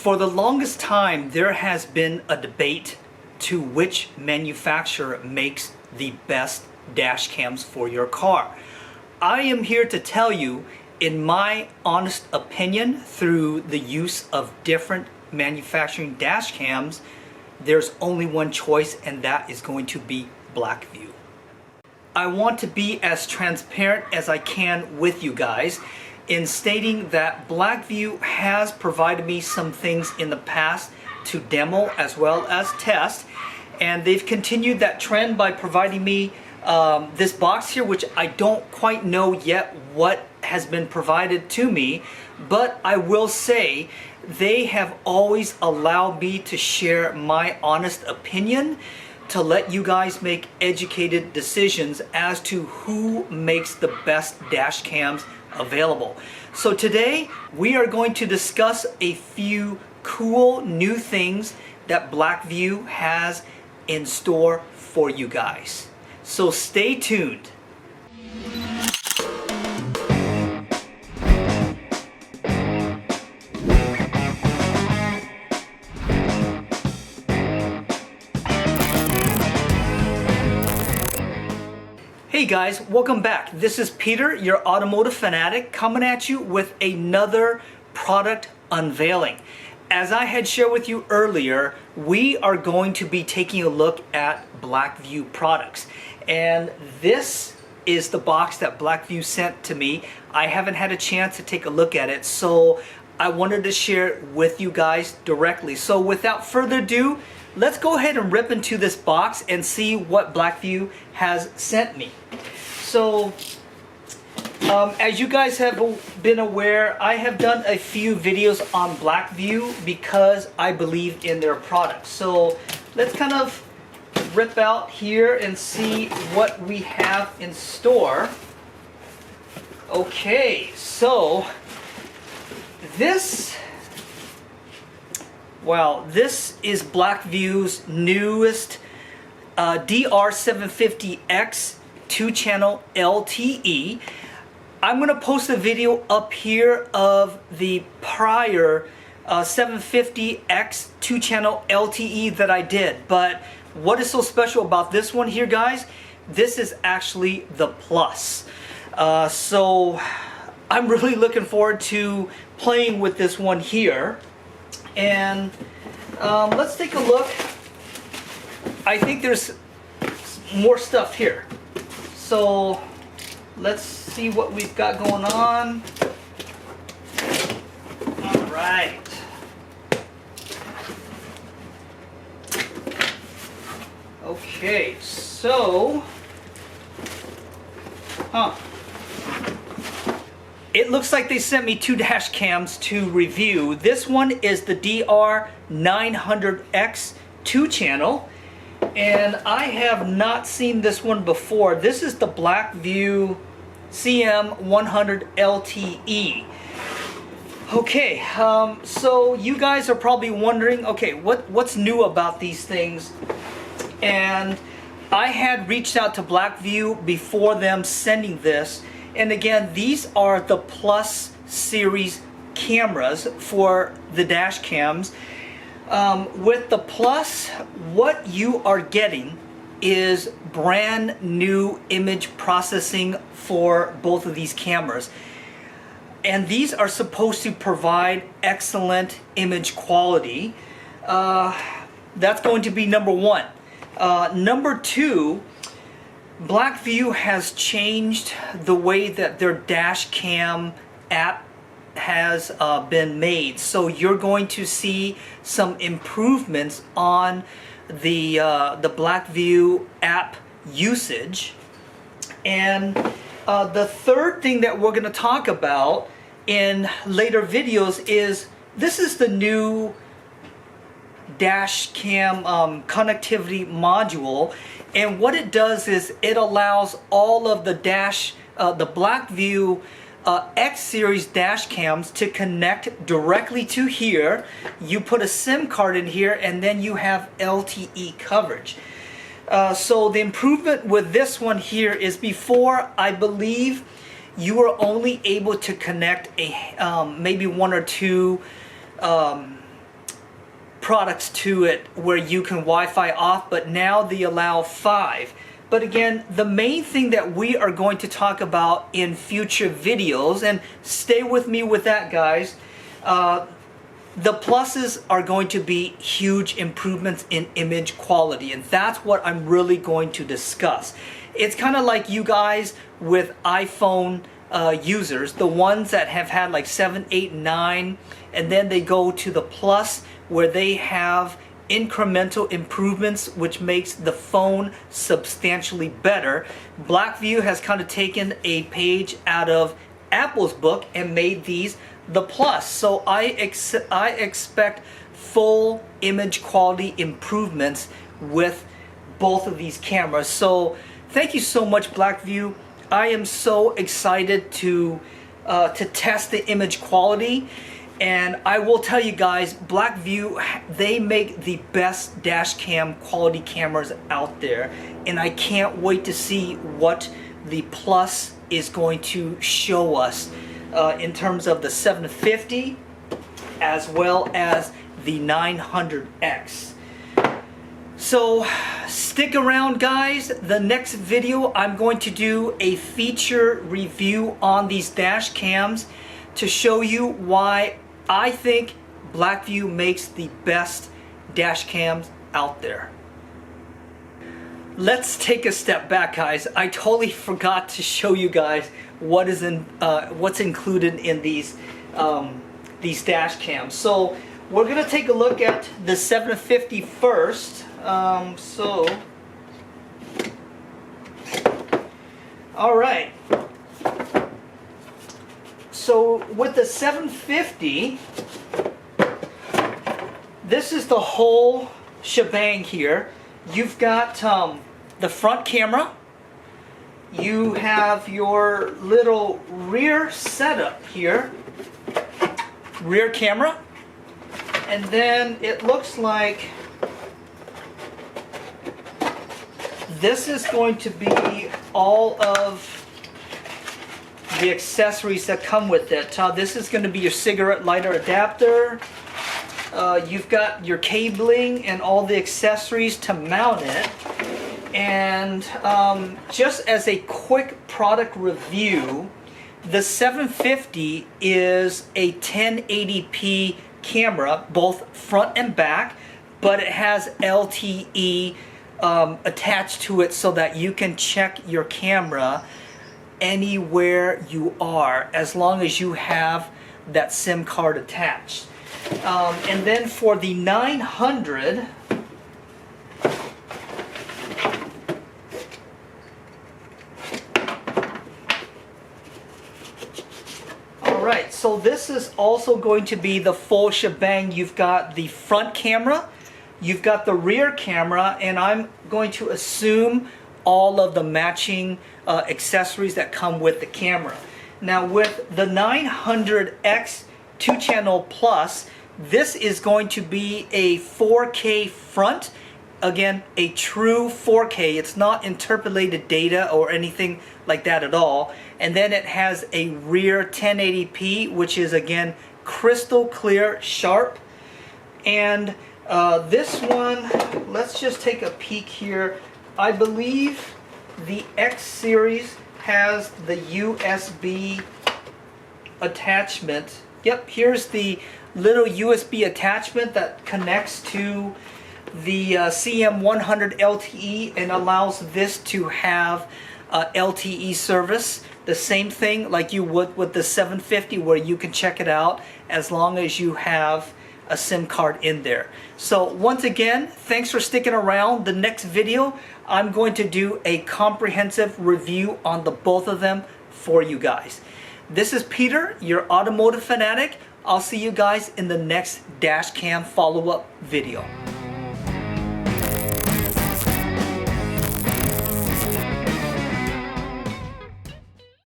For the longest time, there has been a debate to which manufacturer makes the best dash cams for your car. I am here to tell you, in my honest opinion, through the use of different manufacturing dash cams, there's only one choice, and that is going to be BlackVue. I want to be as transparent as I can with you guys in stating that BlackVue has provided me some things in the past to demo as well as test, and they've continued that trend by providing me this box here, which I don't quite know yet what has been provided to me, but I will say they have always allowed me to share my honest opinion to let you guys make educated decisions as to who makes the best dash cams available. So today we are going to discuss a few cool new things that BlackVue has in store for you guys. So stay tuned. Hey guys, welcome back. This is Peter, your automotive fanatic, coming at you with another product unveiling. As I had shared with you earlier, we are going to be taking a look at BlackVue products. And this is the box that BlackVue sent to me. I haven't had a chance to take a look at it, so I wanted to share it with you guys directly. So without further ado, let's go ahead and rip into this box and see what BlackVue has sent me. So, as you guys have been aware, I have done a few videos on BlackVue because I believe in their products. So, let's kind of rip out here and see what we have in store. Okay, so this is BlackVue's newest DR750X-2CH LTE. I'm going to post a video up here of the prior 750X-2CH LTE that I did. But what is so special about this one here, guys? This is actually the Plus. So I'm really looking forward to playing with this one here. And let's take a look. I think there's more stuff here. So let's see what we've got going on. All right. Okay, so, it looks like they sent me two dash cams to review. This one is the DR900X-2CH, and I have not seen this one before. This is the BlackVue CM100 LTE. Okay, so you guys are probably wondering, okay, what's new about these things? And I had reached out to BlackVue before them sending this. And again, these are the Plus series cameras for the dash cams. With the Plus, what you are getting is brand new image processing for both of these cameras. And these are supposed to provide excellent image quality. That's going to be number one. Number two, BlackVue has changed the way that their dash cam app has been made. So you're going to see some improvements on the BlackVue app usage. And the third thing that we're going to talk about in later videos is this is the new dash cam connectivity module, and what it does is it allows all of the BlackVue X series dash cams to connect directly to here. You put a SIM card in here and then you have LTE coverage. So the improvement with this one here is before, I believe you were only able to connect a maybe one or two products to it where you can Wi-Fi off, but now they allow 5. But again, the main thing that we are going to talk about in future videos, and stay with me with that, guys, the pluses are going to be huge improvements in image quality, and that's what I'm really going to discuss. It's kind of like you guys with iPhone users, the ones that have had like 7, 8, 9, and then they go to the Plus where they have incremental improvements which makes the phone substantially better. BlackVue has kind of taken a page out of Apple's book and made these the Plus. So I expect full image quality improvements with both of these cameras. So thank you so much, BlackVue. I am so excited to test the image quality, and I will tell you guys, BlackVue, they make the best dash cam quality cameras out there, and I can't wait to see what the Plus is going to show us in terms of the 750 as well as the 900X. So stick around, guys. The next video I'm going to do a feature review on these dash cams to show you why I think BlackVue makes the best dash cams out there. Let's take a step back, guys. I totally forgot to show you guys what is what's included in these dash cams. So we're gonna take a look at the 750 first. All right. So with the 750, this is the whole shebang here. You've got the front camera. You have your little rear setup here, rear camera, and then it looks like this is going to be all of the accessories that come with it. This is going to be your cigarette lighter adapter. You've got your cabling and all the accessories to mount it. And just as a quick product review, the 750 is a 1080p camera, both front and back, but it has LTE attached to it so that you can check your camera anywhere you are as long as you have that SIM card attached. And then for the 900, alright, so this is also going to be the full shebang. You've got the front camera, you've got the rear camera, and I'm going to assume all of the matching accessories that come with the camera. Now with the 900X 2-channel Plus, this is going to be a 4K front. Again, a true 4K. It's not interpolated data or anything like that at all. And then it has a rear 1080p, which is again crystal clear, sharp. And this one, let's just take a peek here. I believe the X series has the USB attachment. Yep, here's the little USB attachment that connects to the CM100 LTE and allows this to have LTE service. The same thing like you would with the 750, where you can check it out as long as you have a SIM card in there. So once again, thanks for sticking around. The next video, I'm going to do a comprehensive review on the both of them for you guys. This is Peter, your automotive fanatic. I'll see you guys in the next dash cam follow-up video.